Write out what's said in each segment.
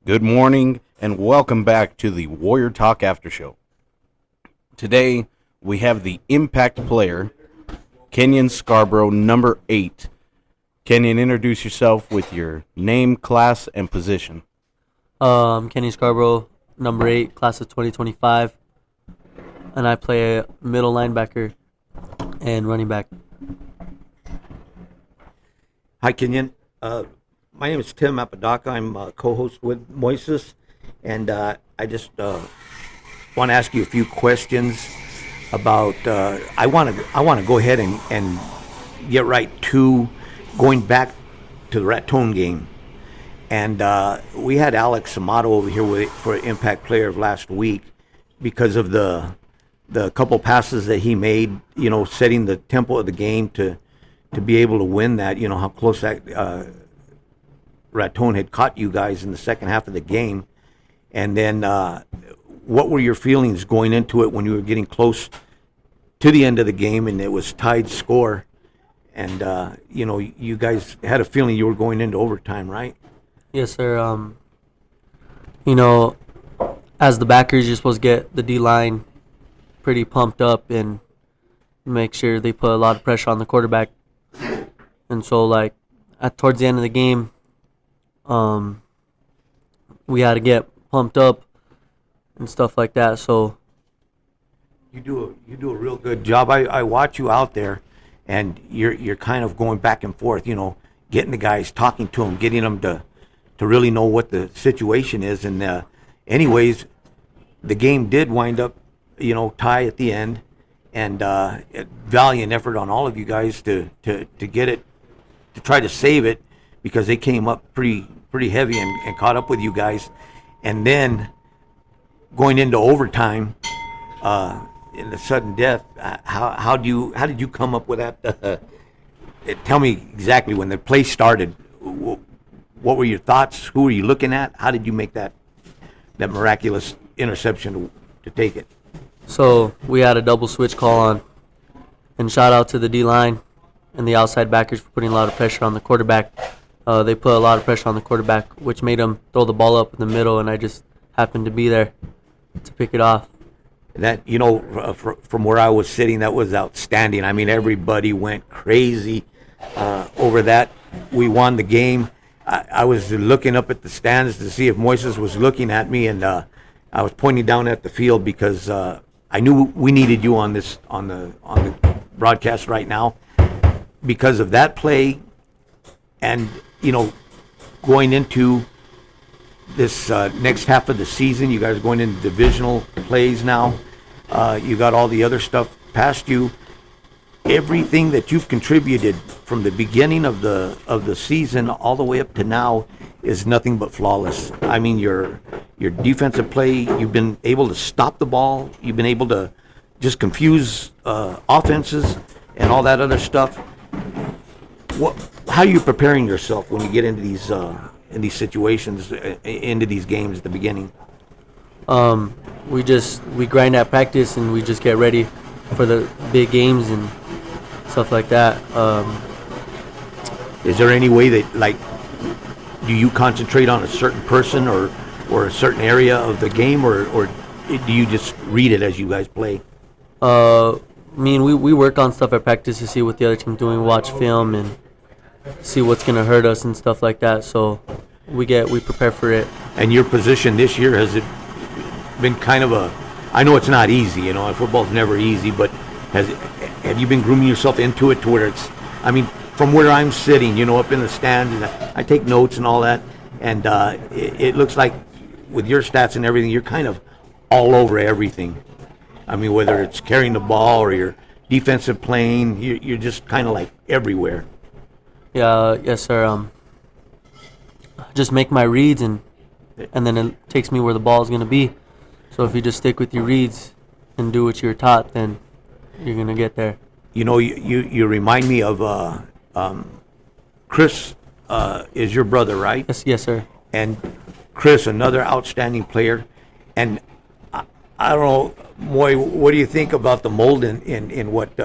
Good morning and welcome back to the Warrior Talk After Show. Today we have the impact player, Cenyon Scarborough, number 8. Kenyon, introduce yourself with your name, class, and position. Kenny Scarborough, number 8, class of 2025, and I play a middle linebacker and running back. Hi, Kenyon. My name is Tim Apodaca. I'm a co-host with Moises, and I just want to ask you a few questions about. I want to go ahead and get right to going back to the Raton game, and we had Alex Amato over here for Impact Player of last week because of the couple passes that he made. You know, setting the tempo of the game to be able to win that. You know how close that. Raton had caught you guys in the second half of the game, and then what were your feelings going into it when you were getting close to the end of the game and it was tied score, and you guys had a feeling you were going into overtime, right? Yes, sir. As the backers, you're supposed to get the D-line pretty pumped up and make sure they put a lot of pressure on the quarterback. And so, towards the end of the game, we had to get pumped up and stuff like that. So you do a real good job. I watch you out there, and you're kind of going back and forth. You know, getting the guys, talking to them, getting them to really know what the situation is. And anyways, the game did wind up, tie at the end, and valiant effort on all of you guys to get it, to try to save it, because they came up pretty heavy and caught up with you guys. And then going into overtime, in the sudden death, how did you come up with that? Tell me exactly when the play started. What were your thoughts? Who were you looking at? How did you make that miraculous interception to take it? So we had a double switch call on, and shout out to the D-line and the outside backers for putting a lot of pressure on the quarterback. They put a lot of pressure on the quarterback, which made him throw the ball up in the middle, and I just happened to be there to pick it off. That, from where I was sitting, that was outstanding. I mean, everybody went crazy over that. We won the game. I was looking up at the stands to see if Moises was looking at me, and I was pointing down at the field because I knew we needed you on the broadcast right now because of that play. And, going into this next half of the season, you guys are going into divisional plays now. You got all the other stuff past you. Everything that you've contributed from the beginning of the season all the way up to now is nothing but flawless. I mean, your defensive play, you've been able to stop the ball. You've been able to just confuse offenses and all that other stuff. How are you preparing yourself when you get into these situations, into these games at the beginning? We grind at practice, and we just get ready for the big games and stuff like that. Is there any way that, do you concentrate on a certain person or a certain area of the game, or do you just read it as you guys play? We work on stuff at practice to see what the other team's doing. We watch film and see what's going to hurt us and stuff like that. So we prepare for it. And your position this year, has it been kind of I know it's not easy, football's never easy, but have you been grooming yourself into it to where from where I'm sitting, up in the stands, and I take notes and all that, and it looks like with your stats and everything, you're kind of all over everything. I mean, whether it's carrying the ball or your defensive playing, you're just kind of everywhere. Yeah, yes, sir. Just make my reads, and then it takes me where the ball is going to be. So if you just stick with your reads and do what you're taught, then you're going to get there. You remind me of Chris is your brother, right? Yes, sir. And Chris, another outstanding player. And I don't know, Moy, what do you think about the mold in what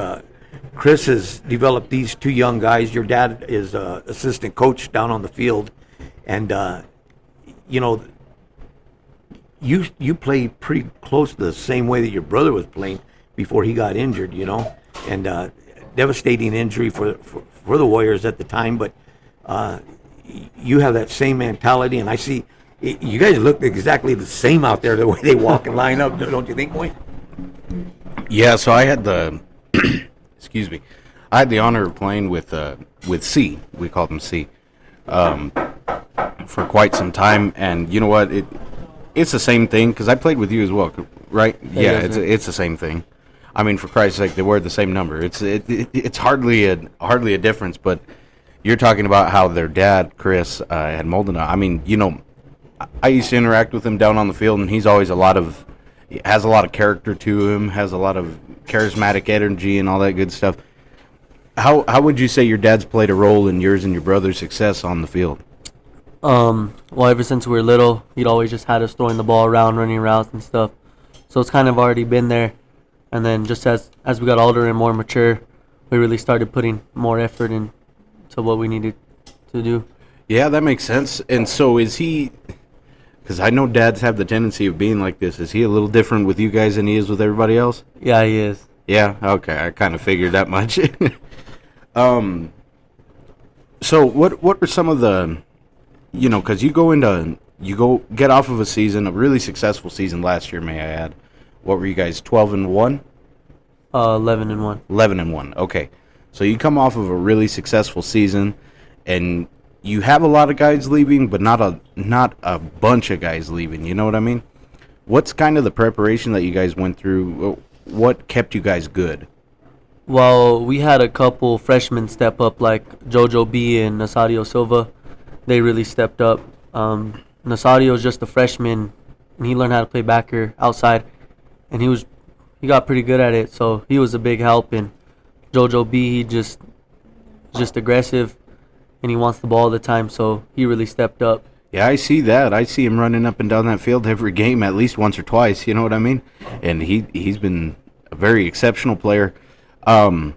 Chris has developed these two young guys? Your dad is assistant coach down on the field, and you play pretty close to the same way that your brother was playing before he got injured, and devastating injury for the Warriors at the time. But you have that same mentality, and I see you guys look exactly the same out there, the way they walk and line up, don't you think, Wayne? Yeah, so I had the excuse me, I had the honor of playing with C. We called him C. For quite some time, and you know what? It's the same thing because I played with you as well, right? Yeah, it's the same thing. I mean, for Christ's sake, they wear the same number. It's hardly a difference. But you're talking about how their dad, Chris, had molded. I mean, I used to interact with him down on the field, and he's always has a lot of character to him, has a lot of charismatic energy, and all that good stuff. How would you say your dad's played a role in yours and your brother's success on the field? Well, ever since we were little, he'd always just had us throwing the ball around, running routes and stuff. So it's kind of already been there. And then just as we got older and more mature, we really started putting more effort into what we needed to do. Yeah, that makes sense. And so is he, because I know dads have the tendency of being like this, is he a little different with you guys than he is with everybody else? Yeah, he is. Yeah, okay, I kind of figured that much. So what were some of the, because you go get off of a season, a really successful season last year, may I add. What were you guys, 12-1? 11-1. 11-1. Okay, so you come off of a really successful season, and you have a lot of guys leaving, but not a bunch of guys leaving. You know what I mean? What's kind of the preparation that you guys went through? What kept you guys good? Well, we had a couple freshmen step up, like JoJo B and Nasadio Silva. They really stepped up. Nasadio's just a freshman, and he learned how to play backer outside, and he got pretty good at it. So he was a big help. And JoJo B, he just aggressive, and he wants the ball all the time. So he really stepped up. Yeah, I see that. I see him running up and down that field every game, at least once or twice. You know what I mean? And he's been a very exceptional player. I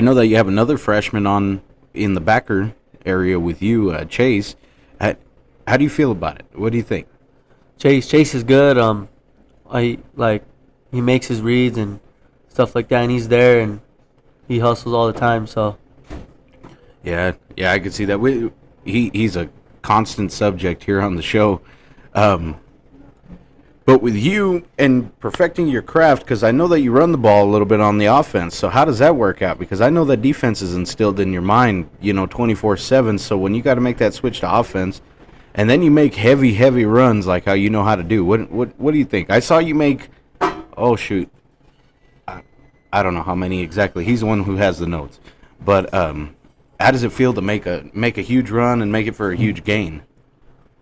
know that you have another freshman in the backer area with you, Chase. How do you feel about it? What do you think? Chase is good. He makes his reads and stuff like that, and he's there and he hustles all the time. So yeah, I can see that. He's a constant subject here on the show. But with you and perfecting your craft, because I know that you run the ball a little bit on the offense, so how does that work out? Because I know that defense is instilled in your mind, 24/7, so when you got to make that switch to offense, and then you make heavy runs like how you know how to do, what do you think? I saw you make, oh shoot, I don't know how many exactly. He's the one who has the notes. But how does it feel to make a huge run and make it for a huge gain?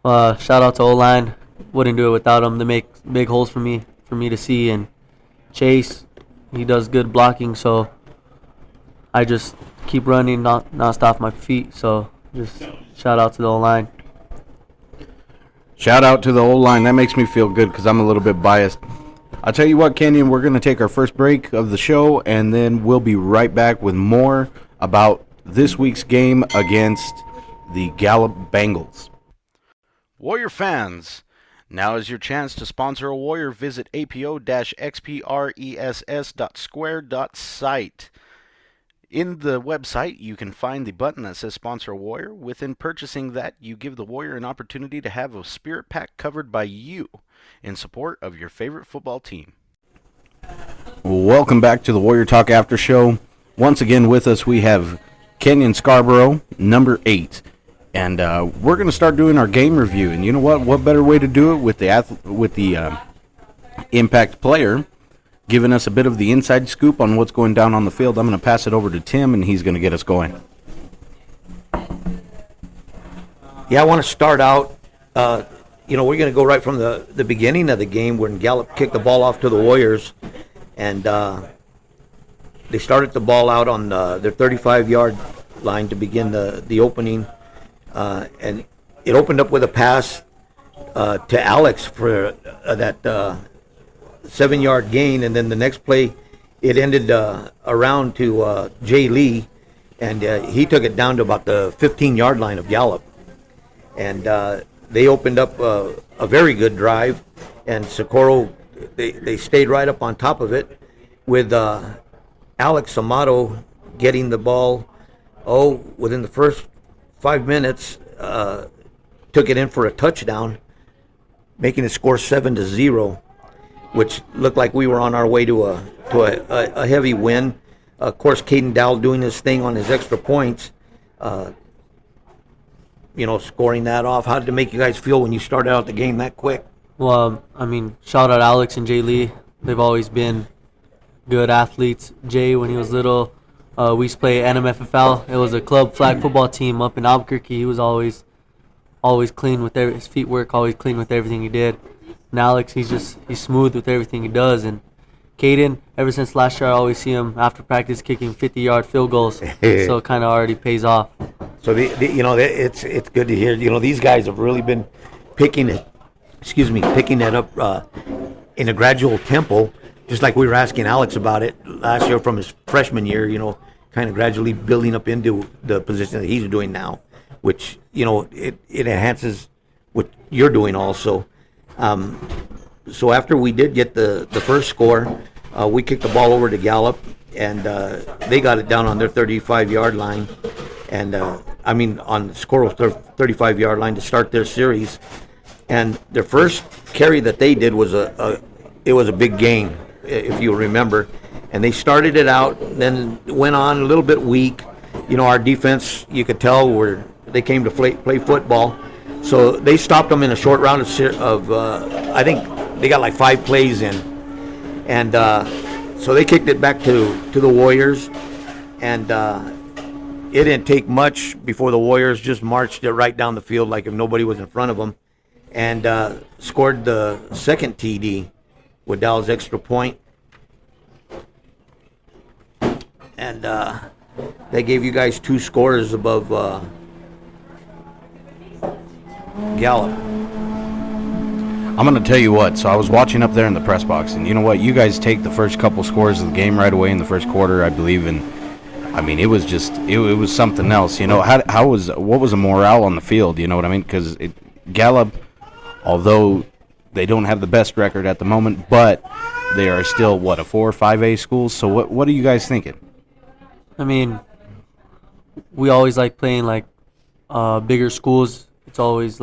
shout out to O-line. Wouldn't do it without him. They make big holes for me to see. And Chase, he does good blocking, so I just keep running, not stop my feet. So just shout out to the O-line. Shout out to the O-line. That makes me feel good because I'm a little bit biased. I'll tell you what, Cenyon, we're going to take our first break of the show, and then we'll be right back with more about this week's game against the Gallup Bengals. Warrior fans, now is your chance to sponsor a Warrior. Visit apo-xpress.square.site. In the website, you can find the button that says Sponsor a Warrior. Within purchasing that, you give the Warrior an opportunity to have a spirit pack covered by you in support of your favorite football team. Welcome back to the Warrior Talk After Show. Once again with us, we have Cenyon Scarborough, number 8. And we're going to start doing our game review. And you know what? What better way to do it with the impact player giving us a bit of the inside scoop on what's going down on the field. I'm going to pass it over to Tim, and he's going to get us going. Yeah, I want to start out. We're going to go right from the beginning of the game when Gallup kicked the ball off to the Warriors. And they started the ball out on their 35-yard line to begin the opening. And it opened up with a pass to Alex for that 7-yard gain, and then the next play it ended around to Jay Lee, and he took it down to about the 15-yard line of Gallup. And they opened up a very good drive, and Socorro, they stayed right up on top of it with Alex Amato getting the ball, within the first 5 minutes, took it in for a touchdown, making the score 7-0, which looked like we were on our way to a heavy win. Of course, Caden Dowell doing his thing on his extra points, scoring that off. How did it make you guys feel when you started out the game that quick? Well, shout out Alex and Jay Lee. They've always been good athletes. Jay, when he was little, we used to play NMFFL. It was a club flag football team up in Albuquerque. He was always clean with his feet work, always clean with everything he did. And Alex, he's smooth with everything he does. And Caden, ever since last year, I always see him after practice kicking 50-yard field goals. So it kind of already pays off. So it's good to hear. These guys have really been picking it up in a gradual tempo, just like we were asking Alex about it last year from his freshman year. Kind of gradually building up into the position that he's doing now, which it enhances what you're doing also. So after we did get the first score, we kicked the ball over to Gallup, and they got it down on their 35-yard line, and on the score 35-yard line to start their series. And their first carry that they did was a big gain, if you remember. And they started it out, then went on a little bit weak. Our defense, you could tell, they came to play football. So they stopped them in a short round of I think they got like 5 plays in. And so they kicked it back to the Warriors. And it didn't take much before the Warriors just marched it right down the field like if nobody was in front of them. And scored the second TD with Dowell's extra point. And they gave you guys 2 scores above Gallup. I'm going to tell you what. So I was watching up there in the press box, and you know what? You guys take the first couple scores of the game right away in the first quarter, I believe, and it was just it was something else. What was the morale on the field? You know what I mean? Because Gallup, although they don't have the best record at the moment, but they are still a 4 or 5A school. So what are you guys thinking? We always like playing bigger schools. It's always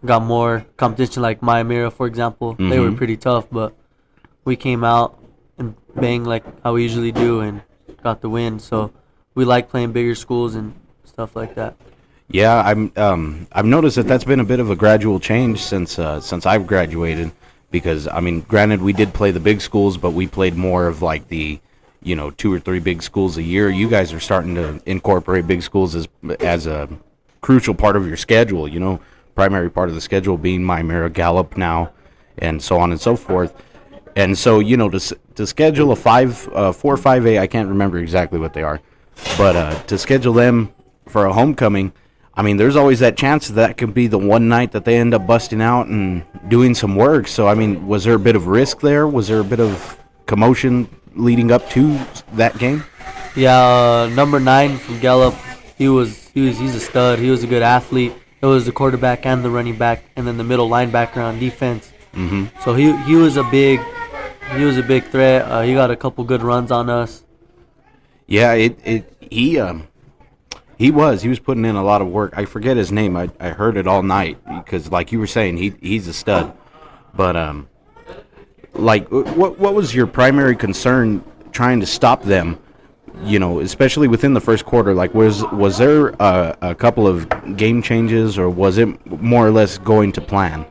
got more competition, like Maimira, for example. Mm-hmm. They were pretty tough, but we came out and banged like how we usually do and got the win. So we like playing bigger schools and stuff like that. Yeah, I've noticed that's been a bit of a gradual change since I've graduated, because granted we did play the big schools, but we played more of the 2 or 3 big schools a year. You guys are starting to incorporate big schools as a crucial part of your schedule. Primary part of the schedule being Maimira, Gallup now, and so on and so forth. And so to schedule a 4 or 5A, I can't remember exactly what they are, but to schedule them for a homecoming. There's always that chance that could be the one night that they end up busting out and doing some work. So, was there a bit of risk there? Was there a bit of commotion leading up to that game? Yeah, number 9 from Gallup, he's a stud. He was a good athlete. It was the quarterback and the running back, and then the middle linebacker on defense. Mm-hmm. So he was a big threat. He got a couple good runs on us. Yeah, he was putting in a lot of work. I forget his name. I heard it all night because, like you were saying, he's a stud. But what was your primary concern trying to stop them? Especially within the first quarter. Was there a couple of game changes, or was it more or less going to plan?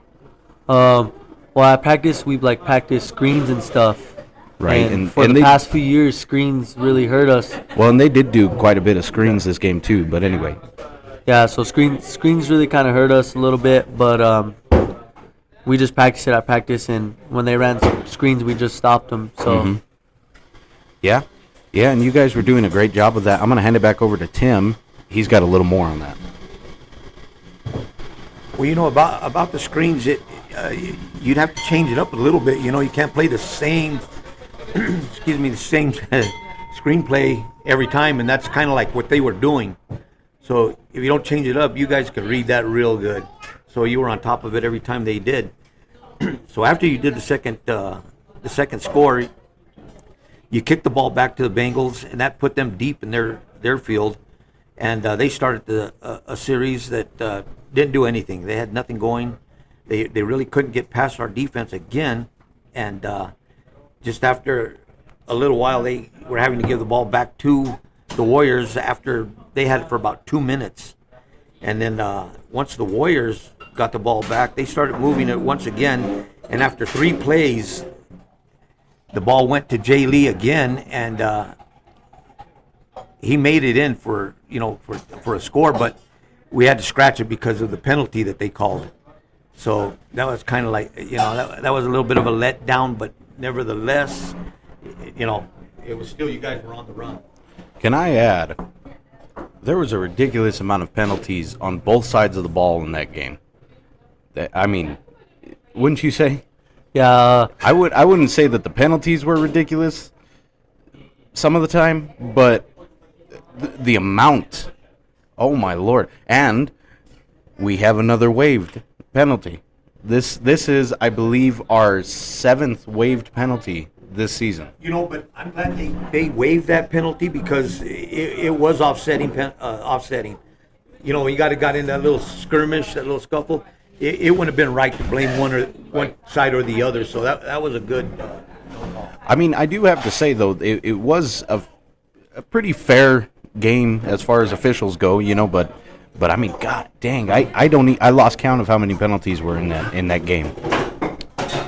Well, at practice we practice screens and stuff. Right, and for the past few years, screens really hurt us. Well, and they did do quite a bit of screens this game too. But anyway. Yeah, so screens really kind of hurt us a little bit, but we just practiced it at practice, and when they ran screens, we just stopped them. So. Mm-hmm. Yeah, and you guys were doing a great job of that. I'm gonna hand it back over to Tim. He's got a little more on that. Well, about the screens, you'd have to change it up a little bit. You can't play the same. the same screenplay every time, and that's kind of like what they were doing. So if you don't change it up, you guys could read that real good. So you were on top of it every time they did. So after you did the second score, you kicked the ball back to the Bengals, and that put them deep in their field, and they started a series that didn't do anything. They had nothing going. They really couldn't get past our defense again, and just after a little while, they were having to give the ball back to the Warriors after they had it for about 2 minutes. And then once the Warriors got the ball back, they started moving it once again. And after 3 plays, the ball went to Jay Lee again, and he made it in for a score, but we had to scratch it because of the penalty that they called. So that was kind of like, that was a little bit of a letdown, but nevertheless, it was still, you guys were on the run. Can I add, there was a ridiculous amount of penalties on both sides of the ball in that game. I mean, wouldn't you say? Yeah. I wouldn't say that the penalties were ridiculous some of the time, but the amount, oh my Lord. And we have another waived penalty. This is, I believe, our 7th waived penalty this season. But I'm glad they waived that penalty because it was offsetting. You got in that little skirmish, that little scuffle. It wouldn't have been right to blame one side or the other. So that was a good. I mean, I do have to say though, it was a pretty fair game as far as officials go. But I mean, god dang, I lost count of how many penalties were in that game.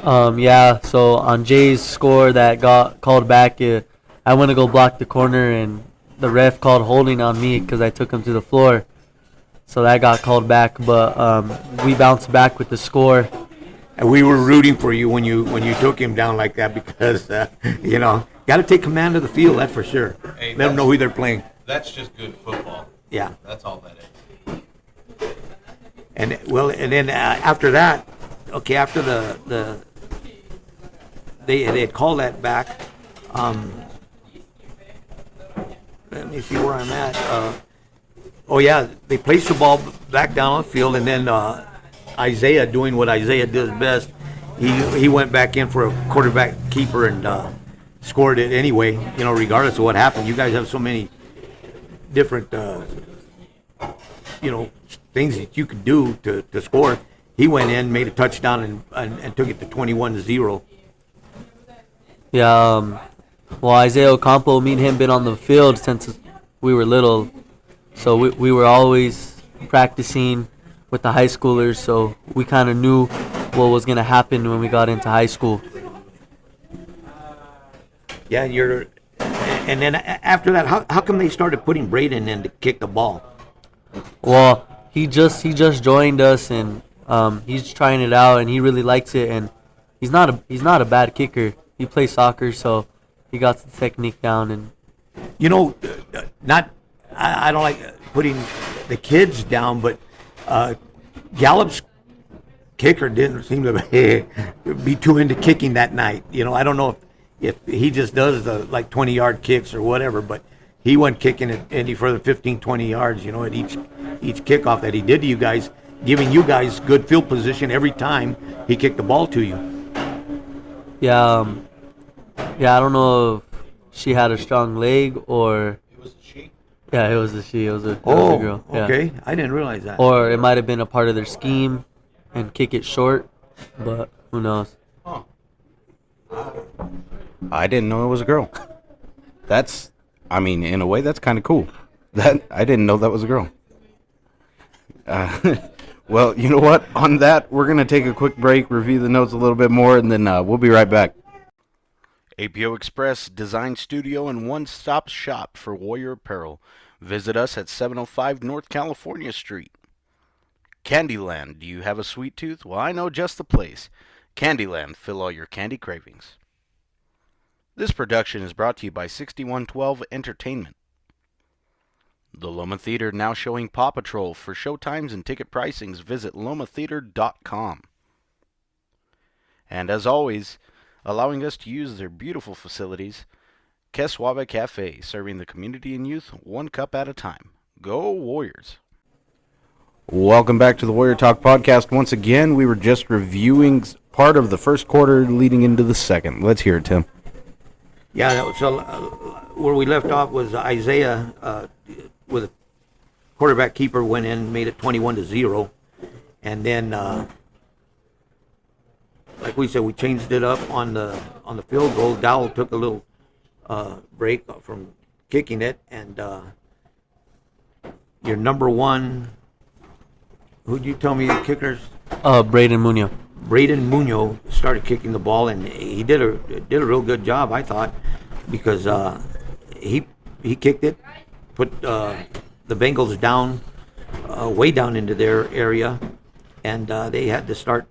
Yeah, so on Jay's score that got called back, I went to go block the corner, and the ref called holding on me because I took him to the floor. So that got called back, but we bounced back with the score. And we were rooting for you when you took him down like that because, got to take command of the field, that's for sure. Hey, let them know who they're playing. That's just good football. Yeah. That's all that is. And then after that, after they had called that back. Let me see where I'm at. They placed the ball back down on the field, and then Isaiah, doing what Isaiah does best, he went back in for a quarterback keeper and scored it anyway. Regardless of what happened, you guys have so many different things that you could do to score. He went in, made a touchdown, and took it to 21-0. Yeah, well, Isaiah Ocampo, me and him been on the field since we were little. So we were always practicing with the high schoolers, so we kind of knew what was going to happen when we got into high school. Yeah, and then after that, how come they started putting Braden in to kick the ball? Well, he just joined us, and he's trying it out, and he really likes it, and he's not a bad kicker. He plays soccer, so he got the technique down. And I don't like putting the kids down, but Gallup's kicker didn't seem to be too into kicking that night. I don't know if he just does the 20-yard kicks or whatever, but he wasn't kicking it any further 15, 20 yards, at each kickoff that he did to you guys, giving you guys good field position every time he kicked the ball to you. Yeah, I don't know if she had a strong leg or. It was a she. Yeah, it was a she. It was a girl. Yeah. Okay. I didn't realize that. Or it might have been a part of their scheme and kick it short, but who knows? Huh. I didn't know it was a girl. In a way, that's kind of cool. I didn't know that was a girl. Well, you know what? On that, we're going to take a quick break, review the notes a little bit more, and then we'll be right back. APO Express Design Studio and one-stop shop for Warrior apparel. Visit us at 705 North California Street. Candyland, do you have a sweet tooth? Well, I know just the place. Candyland, fill all your candy cravings. This production is brought to you by 6112 Entertainment. The Loma Theater now showing Paw Patrol. For showtimes and ticket pricings, visit lomatheater.com. And as always, allowing us to use their beautiful facilities, Que Suave Cafe, serving the community and youth one cup at a time. Go Warriors! Welcome back to the Warrior Talk podcast. Once again, we were just reviewing part of the first quarter leading into the second. Let's hear it, Tim. Yeah, so where we left off was Isaiah with a quarterback keeper went in, made it 21-0, and then like we said, we changed it up on the field goal. Dowell took a little break from kicking it, and your number one, who'd you tell me your kickers? Braden Munoz. Braden Munoz started kicking the ball, and he did a real good job, I thought, because he kicked it, put the Bengals down, way down into their area, and they had to start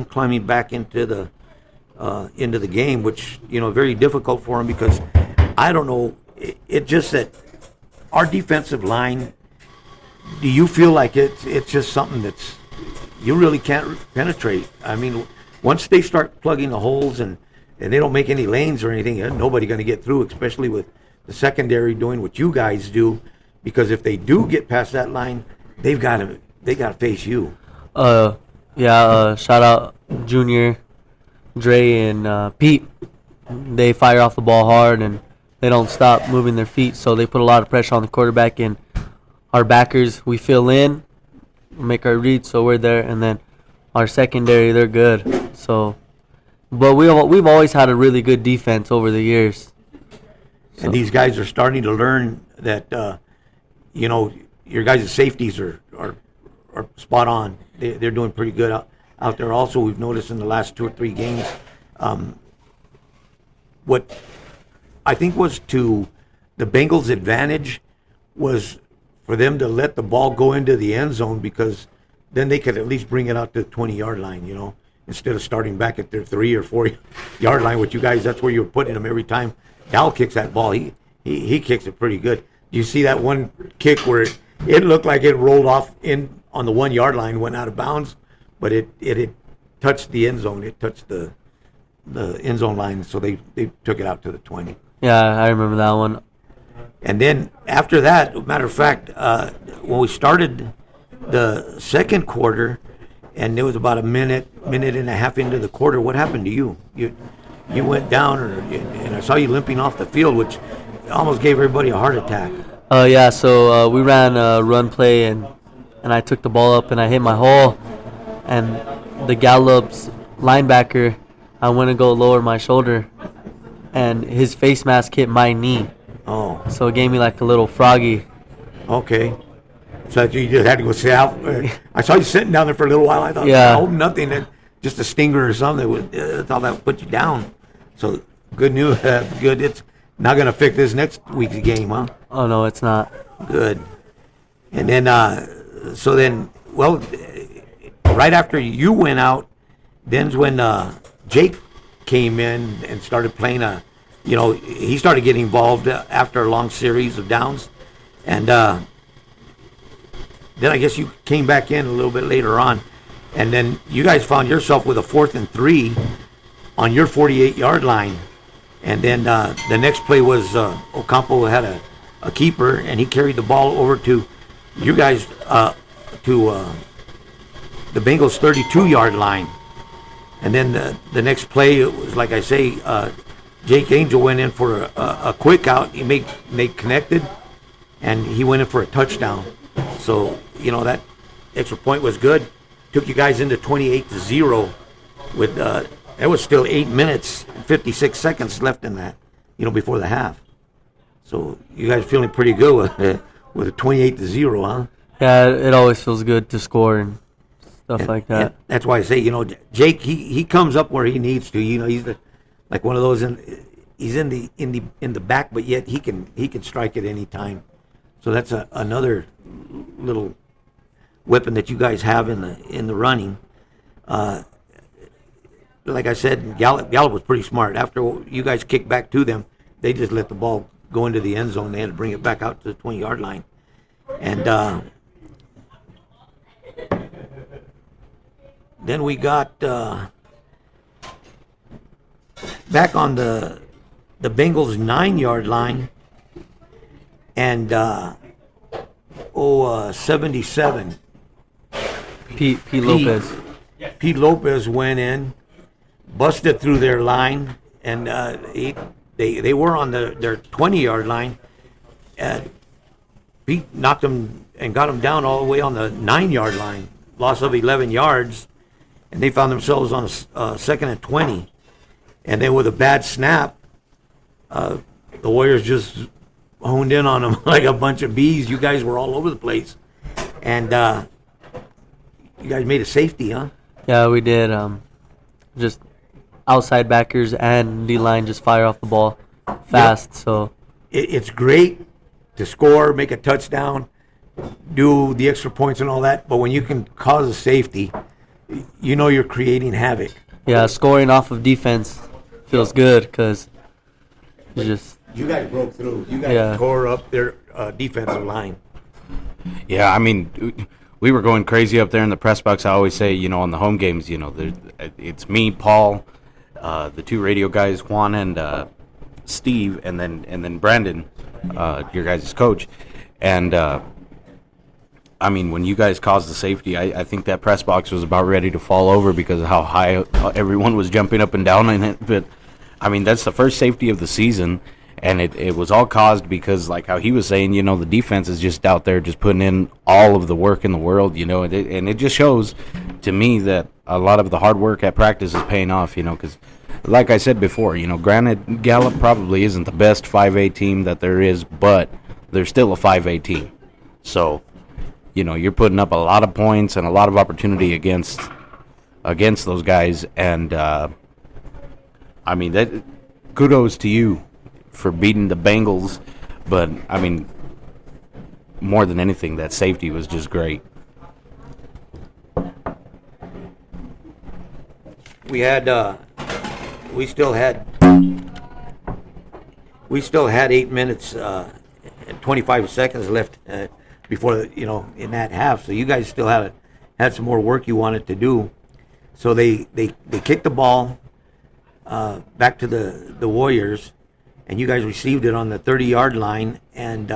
climbing back into the game, which very difficult for them because I don't know. It just that our defensive line. Do you feel like it's just something that's you really can't penetrate? I mean, once they start plugging the holes and they don't make any lanes or anything, nobody going to get through, especially with the secondary doing what you guys do. Because if they do get past that line, they got to face you. Shout out Junior, Dre, and Pete. They fire off the ball hard and they don't stop moving their feet, so they put a lot of pressure on the quarterback. And our backers, we fill in, make our reads, so we're there, and then our secondary, they're good. So, but we've always had a really good defense over the years. So. And these guys are starting to learn that your guys' safeties are spot on. They're doing pretty good out there. Also, we've noticed in the last 2 or 3 games, what I think was to the Bengals' advantage was for them to let the ball go into the end zone, because then they could at least bring it out to the 20-yard line, instead of starting back at their 3 or 4-yard line, which you guys, that's where you were putting them every time. Dowell kicks that ball. He kicks it pretty good. You see that one kick where it looked like it rolled off in on the 1-yard line, went out of bounds, but it had touched the end zone. It touched the end zone line, so they took it out to the 20. Yeah, I remember that one. And then after that, matter of fact, when we started the second quarter, and it was about a minute and a half into the quarter, what happened to you? You went down, and I saw you limping off the field, which almost gave everybody a heart attack. So we ran a run play, and I took the ball up, and I hit my hole, and the Gallup's linebacker, I went to go lower my shoulder, and his face mask hit my knee. Oh. So it gave me like a little froggy. Okay. So you just had to go sit out. I saw you sitting down there for a little while. I thought, yeah. I hope nothing, just a stinger or something. That's all that would put you down. So good news. Good. It's not going to affect this next week's game, huh? Oh, no, it's not. Good. And then, right after you went out, then's when Jake came in and started playing he started getting involved after a long series of downs. And then I guess you came back in a little bit later on. And then you guys found yourself with a 4th and 3 on your 48-yard line. And then the next play was Ocampo had a keeper, and he carried the ball over to you guys to the Bengals' 32-yard line. And then the next play, it was like I say, Jake Angel went in for a quick out. He made connected, and he went in for a touchdown. So that extra point was good. Took you guys into 28-0 with there was still 8 minutes and 56 seconds left in that, before the half. So you guys feeling pretty good with a 28-0, huh? Yeah, it always feels good to score and stuff like that. And that's why I say, Jake, he comes up where he needs to. He's like one of those. He's in the back, but yet he can strike at any time. So that's another little weapon that you guys have in the running. Like I said, Gallup was pretty smart. After you guys kicked back to them, they just let the ball go into the end zone. They had to bring it back out to the 20-yard line. And then we got back on the Bengals' 9-yard line, and 77. Pete Lopez. Pete Lopez went in, busted through their line, and they were on their 20-yard line. Pete knocked them and got them down all the way on the 9-yard line, loss of 11 yards, and they found themselves on a second and 20. And then with a bad snap, the Warriors just honed in on them like a bunch of bees. You guys were all over the place. And you guys made a safety, huh? Yeah, we did. Just outside backers and D-line just fire off the ball fast. Yep. So It's great to score, make a touchdown, do the extra points and all that. But when you can cause a safety, you know you're creating havoc. yeah, scoring off of defense feels good because just You guys broke through. You guys Yeah. tore up their defensive line. Yeah, I mean, we were going crazy up there in the press box. I always say, on the home games, it's me, Paul, the two radio guys, Juan and Steve, and then Brandon, your guys' coach. And I mean, when you guys caused the safety, I think that press box was about ready to fall over because of how high everyone was jumping up and down in it. But I mean, that's the first safety of the season. And it was all caused because, like how he was saying, the defense is just out there just putting in all of the work in the world, and it just shows to me that a lot of the hard work at practice is paying off, because like I said before, granted, Gallup probably isn't the best 5A team that there is, but they're still a 5A team. So, you're putting up a lot of points and a lot of opportunity against those guys. And, I mean, that kudos to you for beating the Bengals, but I mean, more than anything, that safety was just great. We still had 8 minutes and 25 seconds left before in that half. So you guys still had some more work you wanted to do. So they kicked the ball back to the Warriors. And you guys received it on the 30-yard line, and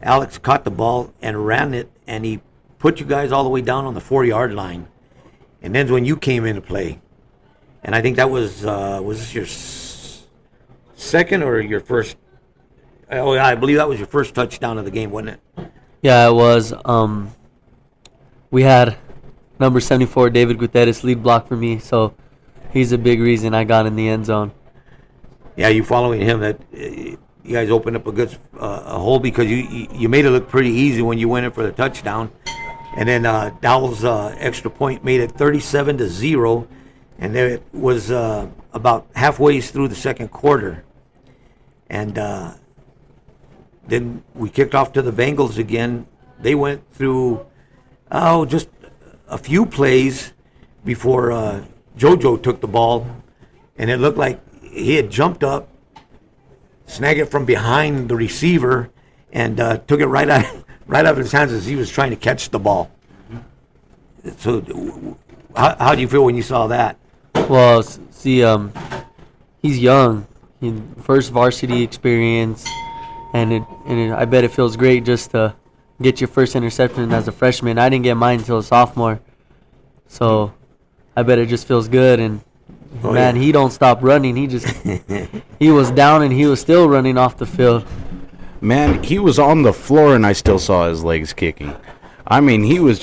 Alex caught the ball and ran it, and he put you guys all the way down on the 4-yard line. And then when you came into play, and I think that was this your second or your first? Oh, yeah, I believe that was your first touchdown of the game, wasn't it? yeah, it was. We had number 74 David Gutierrez lead block for me, so he's a big reason I got in the end zone. Yeah, you following him, that you guys opened up a good a hole because you made it look pretty easy when you went in for the touchdown. And then Dowell's extra point made it 37-0, and there it was about halfway through the second quarter. And then we kicked off to the Bengals again. They went through just a few plays before JoJo took the ball, and it looked like he had jumped up, snagged it from behind the receiver, and took it right out of his hands as he was trying to catch the ball. So, how do you feel when you saw that? Well, see, he's young, first varsity experience, and I bet it feels great just to get your first interception as a freshman. I didn't get mine until a sophomore, so I bet it just feels good. And man, he don't stop running. He was down and he was still running off the field. Man, he was on the floor and I still saw his legs kicking. I mean, he was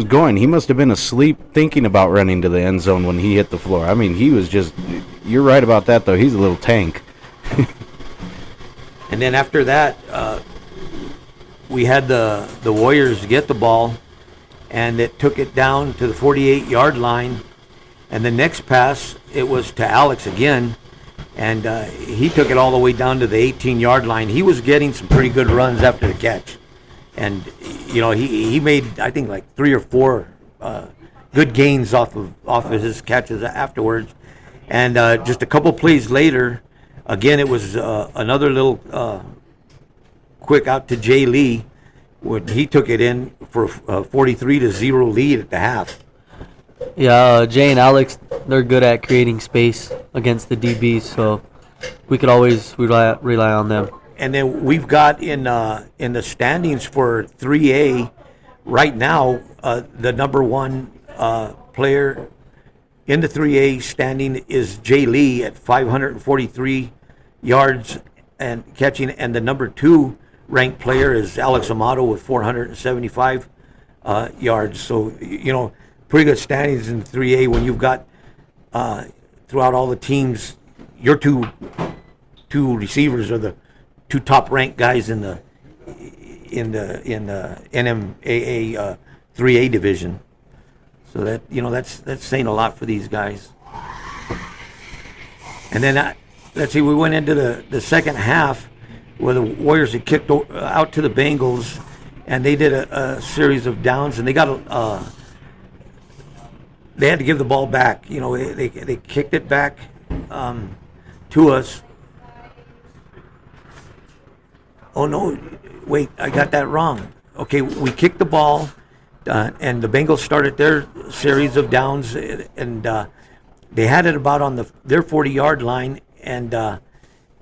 going. He must have been asleep thinking about running to the end zone when he hit the floor. I mean, you're right about that, though. He's a little tank. And then after that, we had the Warriors get the ball, and it took it down to the 48-yard line. And the next pass, it was to Alex again, and he took it all the way down to the 18-yard line. He was getting some pretty good runs after the catch. And, he made, I think, like 3 or 4 good gains off of his catches afterwards. And just a couple plays later, again, it was another little quick out to Jay Lee when he took it in for a 43-0 lead at the half. Yeah, Jay and Alex, they're good at creating space against the DBs, so we could always rely on them. And then we've got in the standings for 3A right now, the number one player in the 3A standing is Jay Lee at 543 yards and catching, and the number two ranked player is Alex Amato with 475 yards. So, pretty good standings in 3A when you've got throughout all the teams, your two receivers are the two top ranked guys in the NMAA 3A division. So that's saying a lot for these guys. And then let's see, we went into the second half where the Warriors had kicked out to the Bengals, and they did a series of downs, and they got they had to give the ball back. They kicked it back to us. Oh no, wait, I got that wrong. Okay, we kicked the ball, and the Bengals started their series of downs, and they had it about on their 40-yard line, and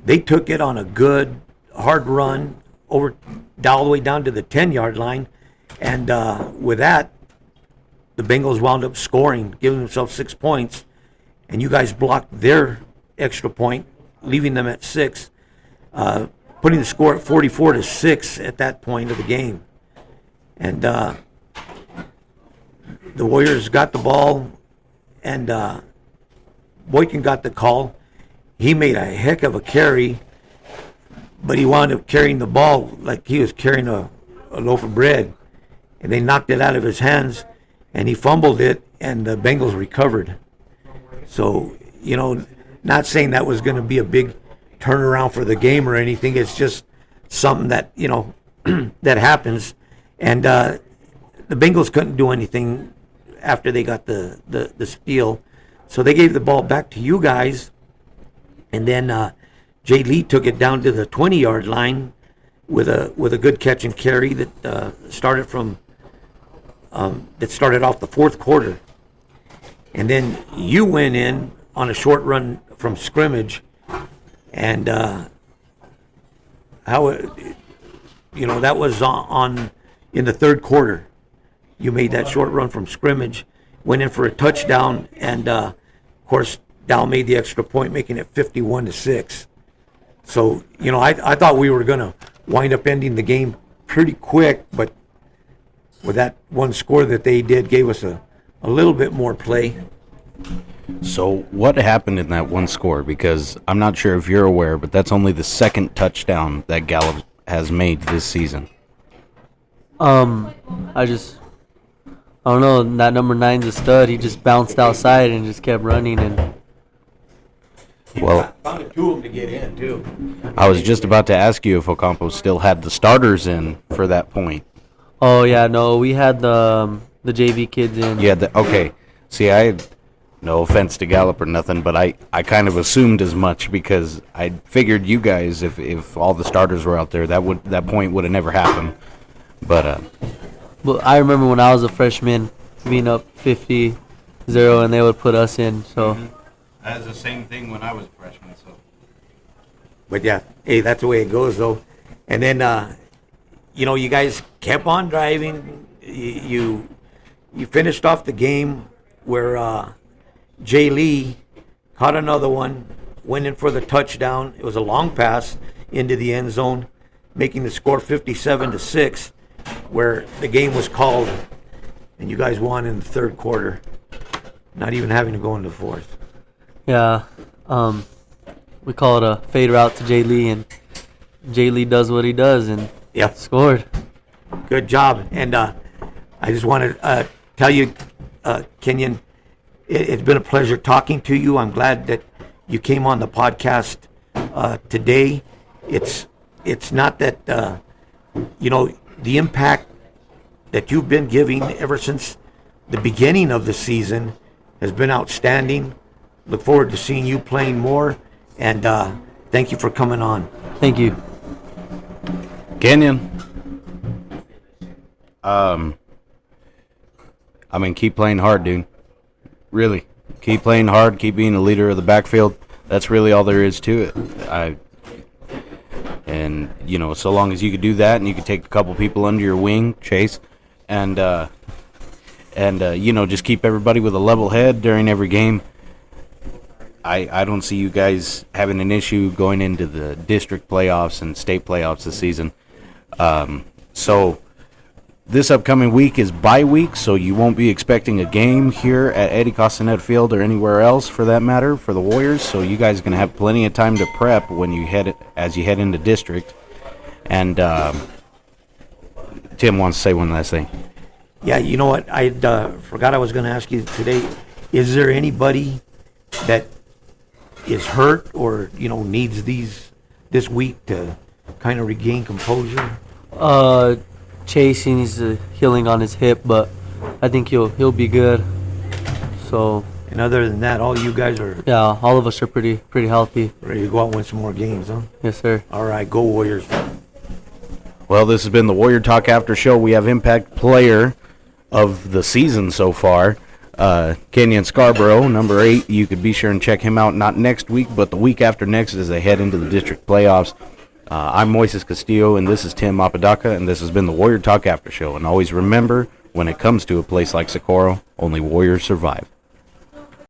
they took it on a good hard run all the way down to the 10-yard line, and with that, the Bengals wound up scoring, giving themselves 6 points, and you guys blocked their extra point, leaving them at 6, putting the score at 44-6 at that point of the game. And the Warriors got the ball, and Boykin got the call. He made a heck of a carry, but he wound up carrying the ball like he was carrying a loaf of bread, and they knocked it out of his hands, and he fumbled it, and the Bengals recovered. So, not saying that was going to be a big turnaround for the game or anything. It's just something that, that happens. And the Bengals couldn't do anything after they got the steal. So they gave the ball back to you guys. And then Jay Lee took it down to the 20-yard line with a good catch and carry that started off the fourth quarter. And then you went in on a short run from scrimmage, and that was on in the third quarter. You made that short run from scrimmage, went in for a touchdown, and of course Dow made the extra point, making it 51-6. So I thought we were going to wind up ending the game pretty quick, but with that one score that they did, gave us a little bit more play. So what happened in that one score? Because I'm not sure if you're aware, but that's only the second touchdown that Gallup has made this season. I don't know. That number 9's a stud. He just bounced outside and just kept running. And well, found it to him to get in too. I was just about to ask you if Ocampo still had the starters in for that point. oh yeah, no, we had the JV kids in. Yeah. Okay. See, no offense to Gallup or nothing, but I kind of assumed as much because I figured you guys, if all the starters were out there, that point would have never happened. But I remember when I was a freshman being up 50-0 and they would put us in. So That is the same thing when I was a freshman. So. But yeah, hey, that's the way it goes though. And then you guys kept on driving. You finished off the game where Jay Lee caught another one, went in for the touchdown. It was a long pass into the end zone, making the score 57-6, where the game was called, and you guys won in the third quarter, not even having to go into the fourth. yeah, we call it a fade route to Jay Lee, and Jay Lee does what he does and Yep. scored. Good job. And I just want to tell you, Cenyon, it's been a pleasure talking to you. I'm glad that you came on the podcast today. It's not that, the impact that you've been giving ever since the beginning of the season has been outstanding. Look forward to seeing you playing more. And thank you for coming on. Thank you. Cenyon. Keep playing hard, dude. Really. Keep playing hard, keep being the leader of the backfield. That's really all there is to it. So long as you could do that and you could take a couple people under your wing, Chase, and and just keep everybody with a level head during every game. I don't see you guys having an issue going into the district playoffs and state playoffs this season. So this upcoming week is bye week, so you won't be expecting a game here at Eddie Castanet Field or anywhere else for that matter for the Warriors. So you guys are going to have plenty of time to prep when you head into district. And Tim wants to say one last thing. Yeah, you know what? I forgot I was going to ask you today. Is there anybody that is hurt or needs this week to kind of regain composure? Chase needs healing on his hip, but I think he'll be good. So. And other than that, all you guys are all of us are pretty healthy. ready to go out and win some more games, huh? Yes, sir. All right, go Warriors. Well, this has been the Warrior Talk After Show. We have Impact Player of the season so far, Cenyon Scarborough, number 8. You could be sure and check him out, not next week, but the week after next as they head into the district playoffs. I'm Moises Castillo, and this is Tim Apodaca, and this has been the Warrior Talk After Show. And always remember, when it comes to a place like Socorro, only Warriors survive.